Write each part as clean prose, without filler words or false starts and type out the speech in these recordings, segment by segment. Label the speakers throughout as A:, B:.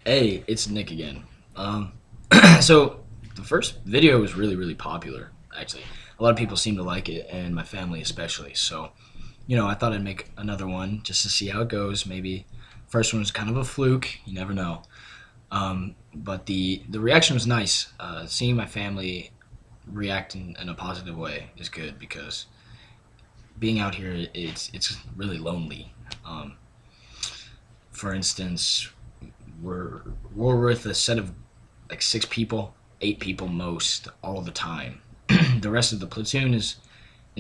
A: Hey, it's Nick again. Um, so the first video was really popular. Actually, a lot of people seem to like it, and my family especially. So I thought I'd make another one just to see how it goes. Maybe first one was kind of a fluke. You never know. But the reaction was nice. Seeing my family react in a positive way is good because being out here it's really lonely. Um, for instance, we're with a set of like 6 people, 8 people most all the time. The rest of the platoon is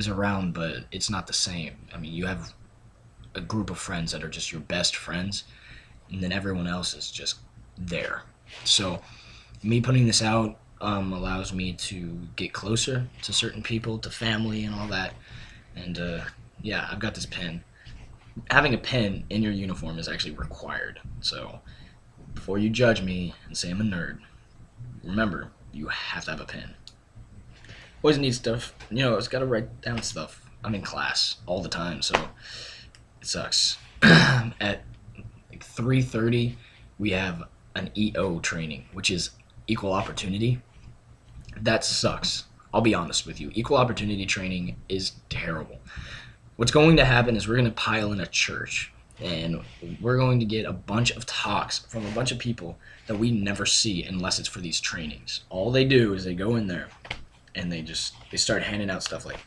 A: around, but it's not the same. I mean, you have a group of friends that are just your best friends, and then everyone else is just there. So me putting this out allows me to get closer to certain people, to family, and all that. And yeah, I've got this pen. Having a pen in your uniform is actually required. So before you judge me and say I'm a nerd, remember you have to have a pen. Always need stuff. It's got to write down stuff. I'm in class all the time, so it sucks. At like 3:30, we have an EO training, which is equal opportunity. That sucks. I'll be honest with you. Equal opportunity training is terrible. What's going to happen is we're going to pile in a church, and we're going to get a bunch of talks from a bunch of people that we never see unless it's for these trainings. All they do is they go in there and they start handing out stuff like,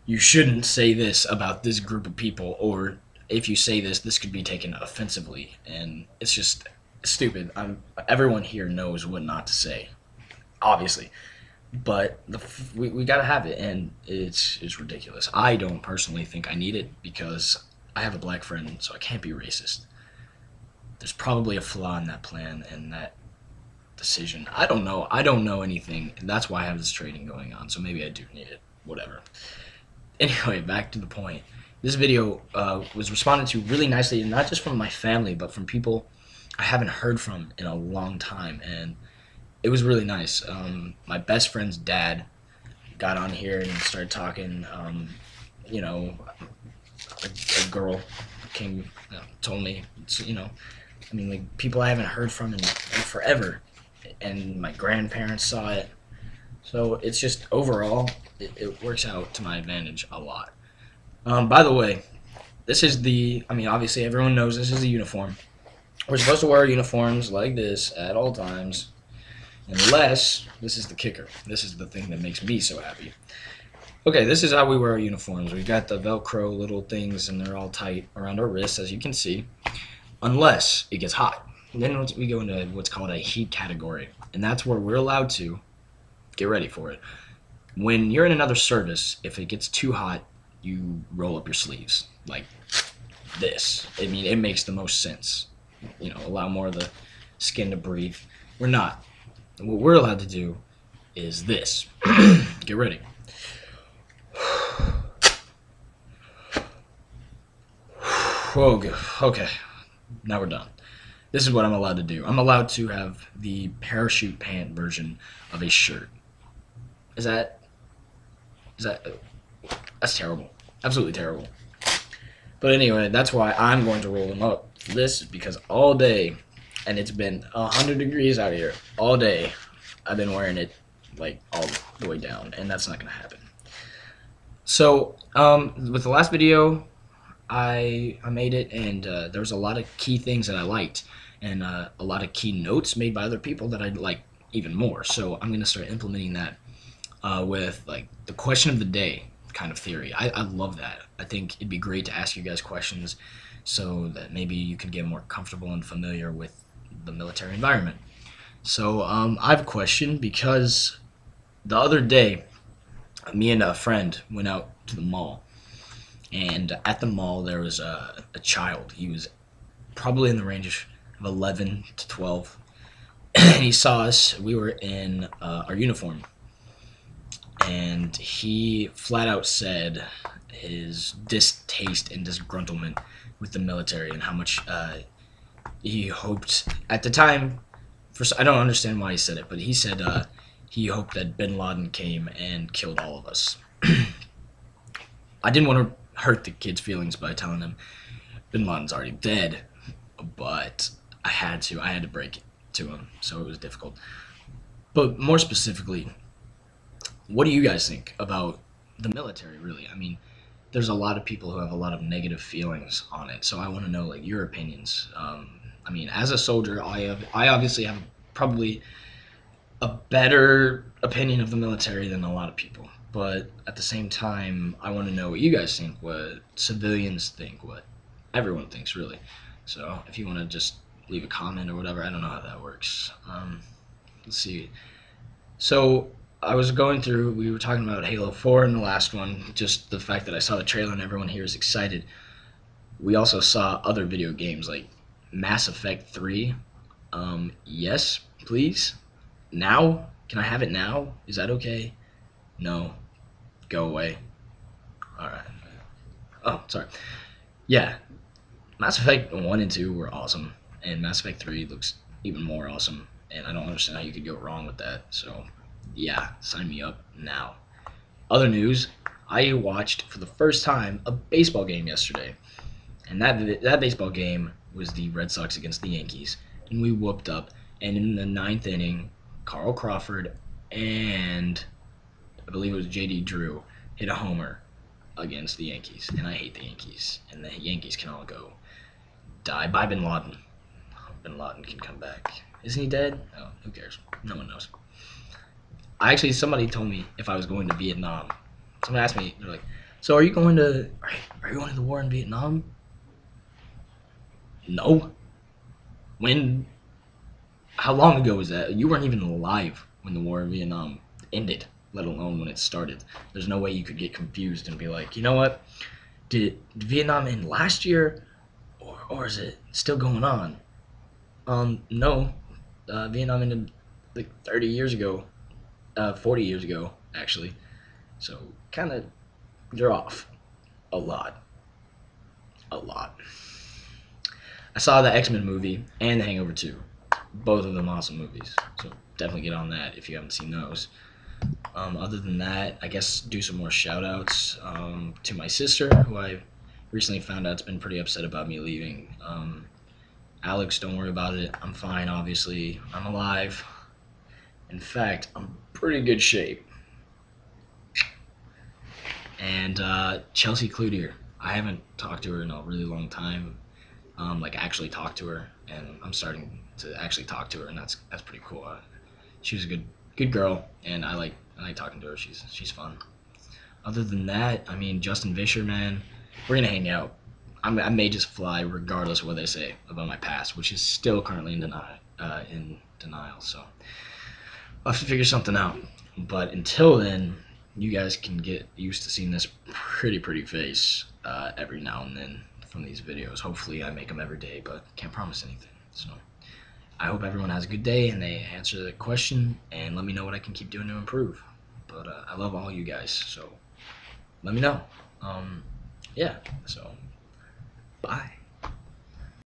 A: you shouldn't say this about this group of people, or if you say this could be taken offensively, and it's just stupid. Everyone here knows what not to say, obviously, but we gotta have it, and it's ridiculous. I don't personally think I need it because I have a black friend, so I can't be racist. There's probably a flaw in that plan and that decision. I don't know. I don't know anything, and that's why I have this training going on. So maybe I do need it. Whatever. Anyway, back to the point. This video was responded to really nicely, and not just from my family, but from people I haven't heard from in a long time, and it was really nice. My best friend's dad got on here and started talking. You know, a girl came, told me, I mean, like people I haven't heard from in forever, and my grandparents saw it. So it's just overall, it works out to my advantage a lot. By the way, this is I mean, obviously everyone knows this is a uniform. We're supposed to wear uniforms like this at all times, unless, this is the kicker. This is the thing that makes me so happy. Okay, this is how we wear our uniforms. We've got the Velcro little things, and they're all tight around our wrists, as you can see, unless it gets hot. And then we go into what's called a heat category, and that's where we're allowed to get ready for it. When you're in another service, if it gets too hot, you roll up your sleeves like this. I mean, it makes the most sense. Allow more of the skin to breathe. We're not. What we're allowed to do is this. Get ready. Okay. Now we're done. This is what I'm allowed to do. I'm allowed to have the parachute pant version of a shirt. Is that that's terrible. Absolutely terrible. But anyway, that's why I'm going to roll them up. This is because all day, and it's been 100 degrees out here all day, I've been wearing it like all the way down, and that's not going to happen. So with the last video, I made it, and there was a lot of key things that I liked, and a lot of key notes made by other people that I like even more. So I'm going to start implementing that with like the question of the day kind of theory. I love that. I think it'd be great to ask you guys questions so that maybe you can get more comfortable and familiar with the military environment. So I have a question because the other day, me and a friend went out to the mall, and at the mall there was a child. He was probably in the range of 11 to 12, and he saw us. We were in our uniform, and he flat out said his distaste and disgruntlement with the military and how much he hoped at the time. I don't understand why he said it, but he said he hoped that Bin Laden came and killed all of us. I didn't want to hurt the kid's feelings by telling him Bin Laden's already dead, but I had to break it to him, so it was difficult. But more specifically, what do you guys think about the military? Really, I mean, there's a lot of people who have a lot of negative feelings on it. So I want to know like your opinions. I mean, as a soldier, I obviously have probably a better opinion of the military than a lot of people. But at the same time, I want to know what you guys think, what civilians think, what everyone thinks, really. So if you want to just leave a comment or whatever, I don't know how that works. Let's see. So I was going through. We were talking about Halo 4 in the last one. Just the fact that I saw the trailer and everyone here is excited. We also saw other video games like Mass Effect 3. Yes, please. Now? Can I have it now? Is that okay? No. Go away. Alright. Oh, sorry. Yeah. Mass Effect 1 and 2 were awesome. And Mass Effect 3 looks even more awesome. And I don't understand how you could go wrong with that. So, yeah, sign me up now. Other news, I watched for the first time a baseball game yesterday. And that baseball game was the Red Sox against the Yankees. And we whooped up. And in the ninth inning, Carl Crawford and I believe it was J.D. Drew hit a homer against the Yankees. And I hate the Yankees. And the Yankees can all go die. Bye, Bin Laden. Bin Laden can come back. Isn't he dead? Oh, who cares? No one knows. Somebody told me if I was going to Vietnam. Someone asked me, they're like, so are you going to the war in Vietnam? No. When? How long ago was that? You weren't even alive when the war in Vietnam ended, let alone when it started. There's no way you could get confused and be like, you know what? Did Vietnam end last year, or is it still going on? No. Vietnam ended like 30 years ago, 40 years ago, actually. So kind of, you're off a lot, a lot. I saw the X-Men movie and The Hangover 2. Both of them awesome movies. So definitely get on that if you haven't seen those. Other than that, I guess do some more shout outs to my sister, who I recently found out's been pretty upset about me leaving. Alex, don't worry about it. I'm fine, obviously. I'm alive. In fact, I'm pretty good shape. And Chelsea Cloutier. I haven't talked to her in a really long time. Like actually talk to her, and I'm starting to actually talk to her, and that's pretty cool. She was a good girl, and I like talking to her. She's fun. Other than that, I mean Justin Vischer, man, we're gonna hang out. I may just fly regardless of what they say about my past, which is still currently in denial. So I'll have to figure something out. But until then, you guys can get used to seeing this pretty face every now and then from these videos. Hopefully I make them every day, but can't promise anything. So I hope everyone has a good day and they answer the question and let me know what I can keep doing to improve. But I love all you guys, so let me know. Yeah, so bye.